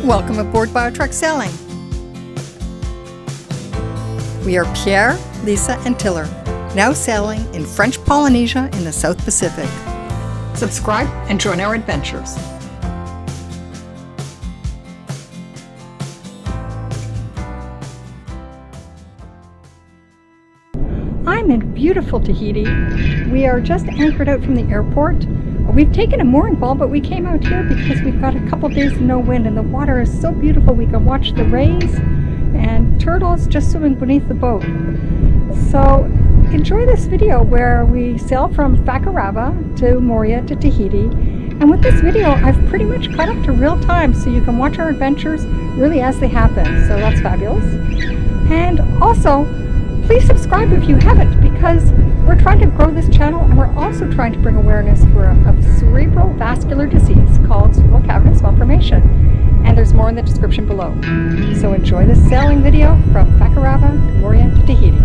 Welcome aboard BioTrek Sailing. We are Pierre, Lisa, and Tiller, now sailing in French Polynesia in the South Pacific. Subscribe and join our adventures. I'm in beautiful Tahiti. We are just anchored out from the airport. We've taken a mooring ball, but we came out here because we've got a couple days of no wind and the water is so beautiful. We can watch the rays and turtles just swimming beneath the boat. So enjoy this video where we sail from Fakarava to Moorea to Tahiti. And with this video, I've pretty much caught up to real time, so you can watch our adventures really as they happen. So that's fabulous. And also, please subscribe if you haven't, because we're trying to grow this channel and we're also trying to bring awareness for a cerebral vascular disease called cerebral cavernous malformation. And there's more in the description below. So enjoy this sailing video from Fakarava to Moorea to Tahiti.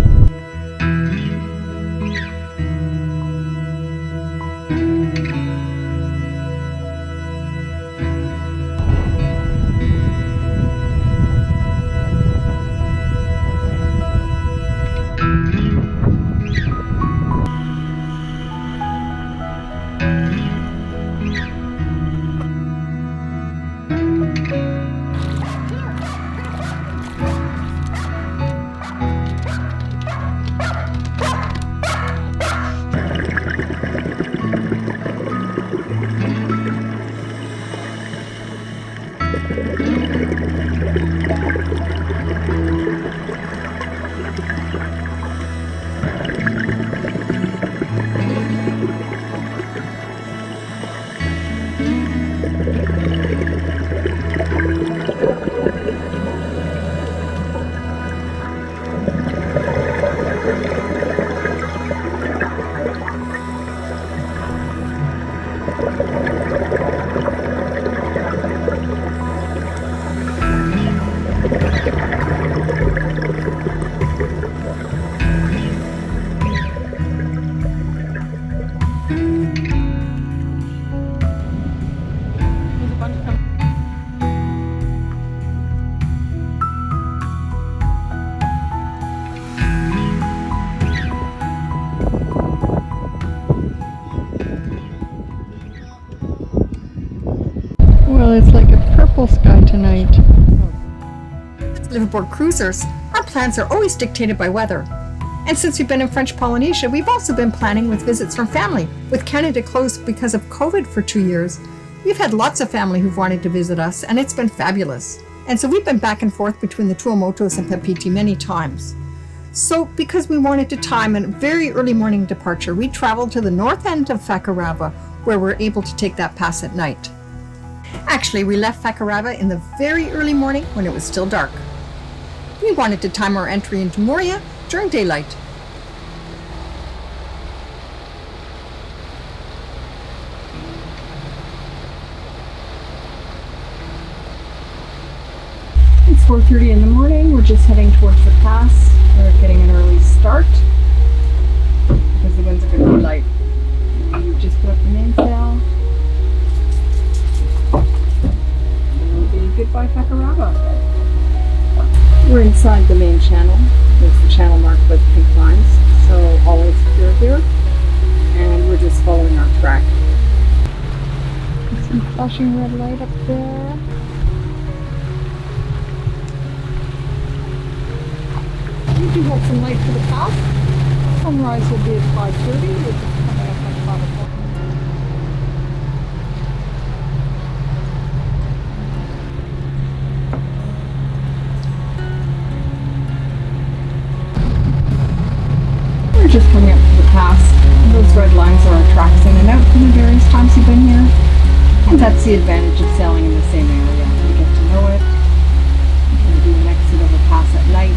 Well, it's like a purple sky tonight. Live aboard cruisers, our plans are always dictated by weather. And since we've been in French Polynesia, we've also been planning with visits from family. With Canada closed because of COVID for 2 years, we've had lots of family who've wanted to visit us, and it's been fabulous. And so we've been back and forth between the Tuamotus and Papeete many times. So because we wanted to time a very early morning departure, we traveled to the north end of Fakarava, where we're able to take that pass at night. Actually, we left Fakarava in the very early morning when it was still dark. We wanted to time our entry into Moorea during daylight. It's 4:30 in the morning. We're just heading towards the pass. We're getting an early start because the winds are going to be light. We've just put up the mainsail. Goodbye Fakarava. We're inside the main channel. There's the channel marked with pink lines, so all is secure here, and we're just following our track. Some flashing red light up there. We do have some light for the path. Sunrise will be at 5:30. We're just coming up on 5 o'clock. Just coming up to the pass. Those red lines are our tracks in and out from the various times you've been here. And that's the advantage of sailing in the same area. You get to know it. You can do an exit of a pass at night.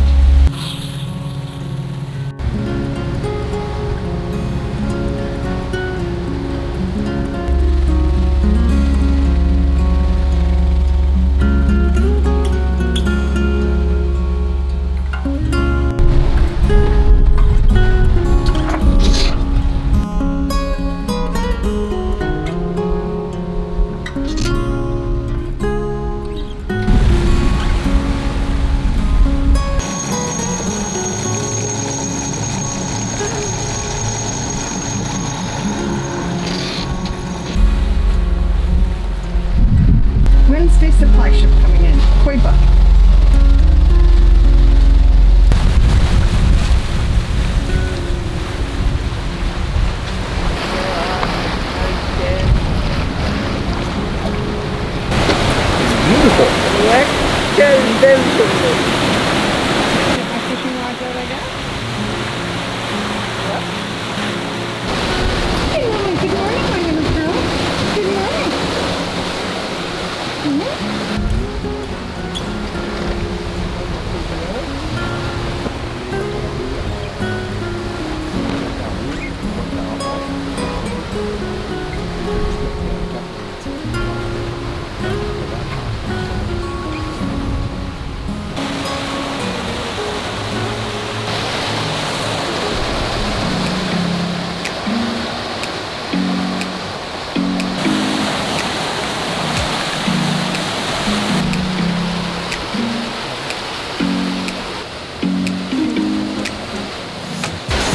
supply ship coming in. Koiba. Beautiful. Hey, Lily, good morning, my little girl. Good morning.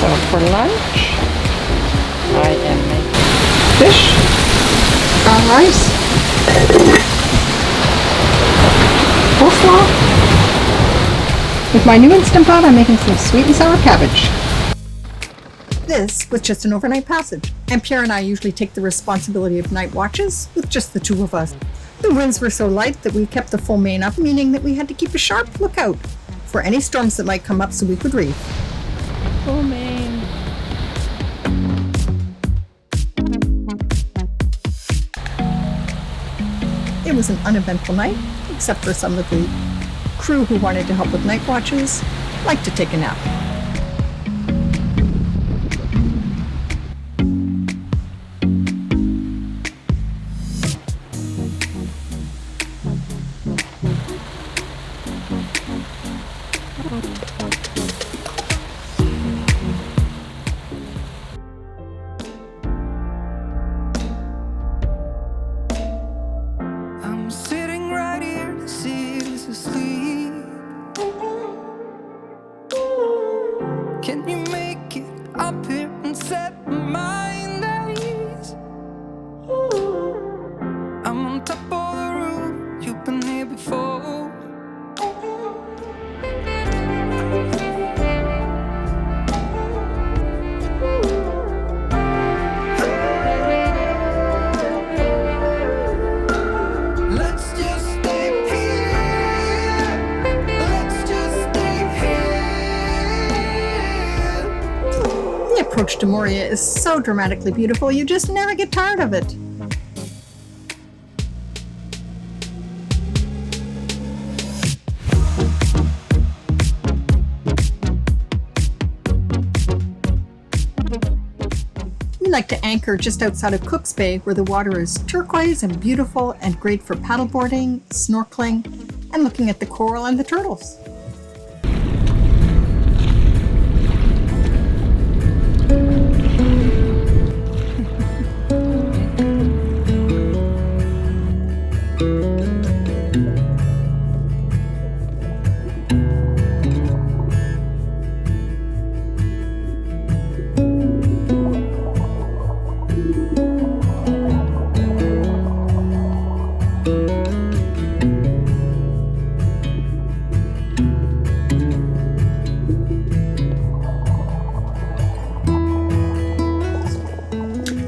So for lunch, I am making fish, brown rice, coleslaw. With my new Instant Pot, I'm making some sweet and sour cabbage. This was just an overnight passage, and Pierre and I usually take the responsibility of night watches with just the two of us. The winds were so light that we kept the full main up, meaning that we had to keep a sharp lookout for any storms that might come up so we could reef. Full main. It was an uneventful night, except for some of the crew who wanted to help with night watches, like to take a nap. I'm sitting right here, the city's asleep. Can you make it up here and set my mind at ease? I'm on top of the roof, you've been here before. Let's just stay here. Let's just stay here. The approach to Moorea is so dramatically beautiful, you just never get tired of it. We like to anchor just outside of Cook's Bay, where the water is turquoise and beautiful and great for paddleboarding, snorkeling, and looking at the coral and the turtles.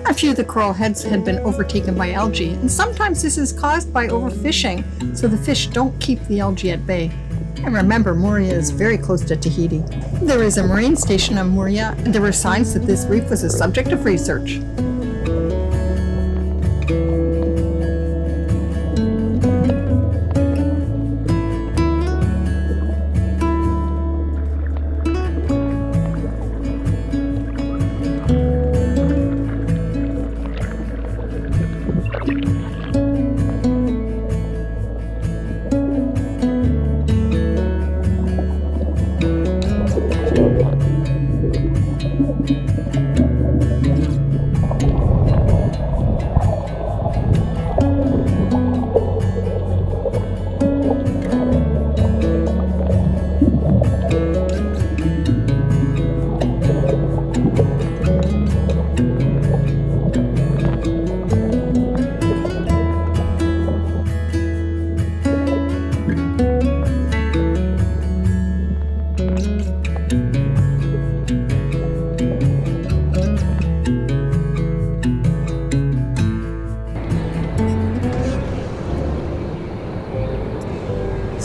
A few of the coral heads had been overtaken by algae, and sometimes this is caused by overfishing, so the fish don't keep the algae at bay. And remember, Moorea is very close to Tahiti. There is a marine station on Moorea, and there were signs that this reef was a subject of research.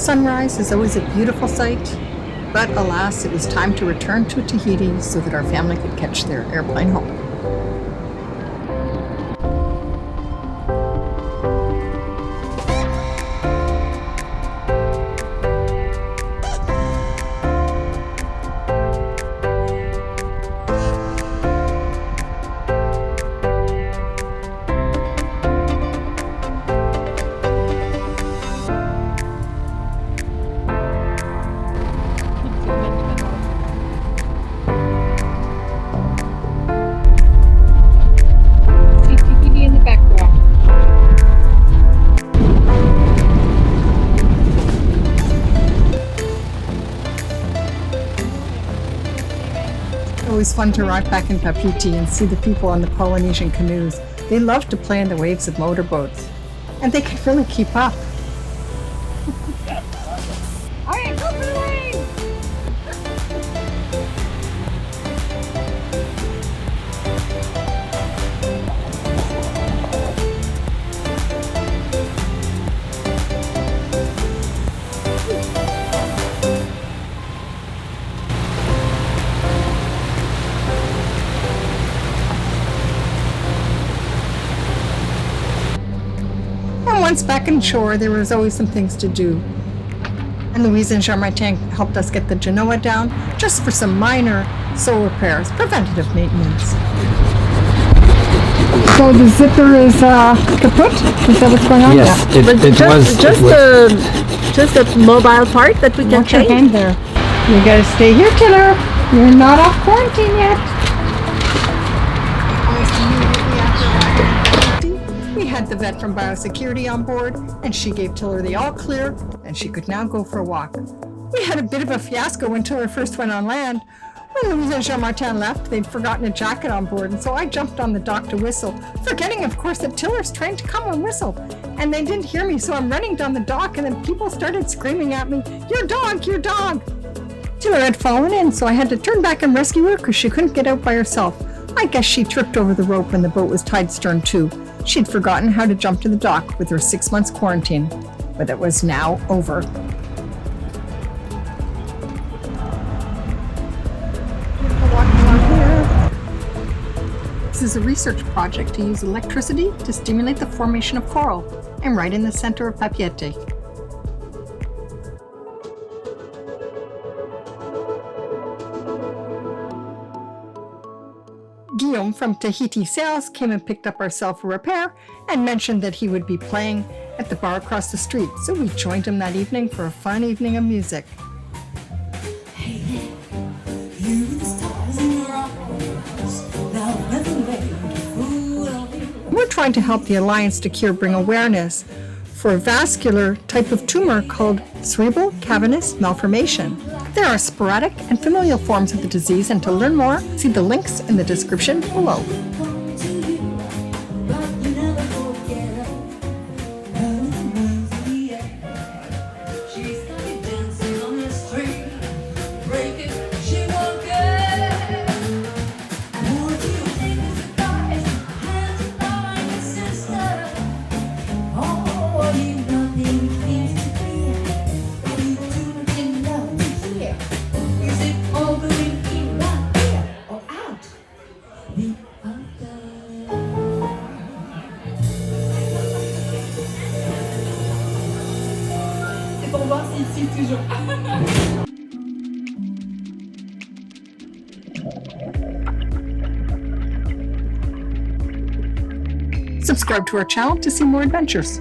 sunrise is always a beautiful sight, but alas, it was time to return to Tahiti so that our family could catch their airplane home. Always fun to rock back in Tahiti and see the people on the Polynesian canoes. They love to play in the waves of motorboats, and they can really keep up. Once back in shore, there was always some things to do. And Louise and Jean-Martin helped us get the Genoa down just for some minor sole repairs, preventative maintenance. So the zipper is kaput? Is that what's going on? Yes, Just a mobile part that we can Watch your change. hand there. You gotta stay here, Tiller. You're not off quarantine yet. We had the vet from biosecurity on board, and she gave Tiller the all clear, and she could now go for a walk. We had a bit of a fiasco when Tiller first went on land. When Louise and Jean-Martin left, they'd forgotten a jacket on board, and so I jumped on the dock to whistle, forgetting, of course, that Tiller's trained to come and whistle. And they didn't hear me, so I'm running down the dock, and then people started screaming at me, "Your dog, your dog!" Tiller had fallen in, so I had to turn back and rescue her because she couldn't get out by herself. I guess she tripped over the rope when the boat was tied stern to. She'd forgotten how to jump to the dock with her 6 months quarantine, but it was now over. This is a research project to use electricity to stimulate the formation of coral. I'm right in the center of Papeete. Guillaume from Tahiti Sales came and picked up our cell for repair and mentioned that he would be playing at the bar across the street, so we joined him that evening for a fun evening of music. We're trying to help the Alliance to Cure bring awareness for a vascular type of tumor called cerebral cavernous malformation. There are sporadic and familial forms of the disease, and to learn more, see the links in the description below. Subscribe to our channel to see more adventures.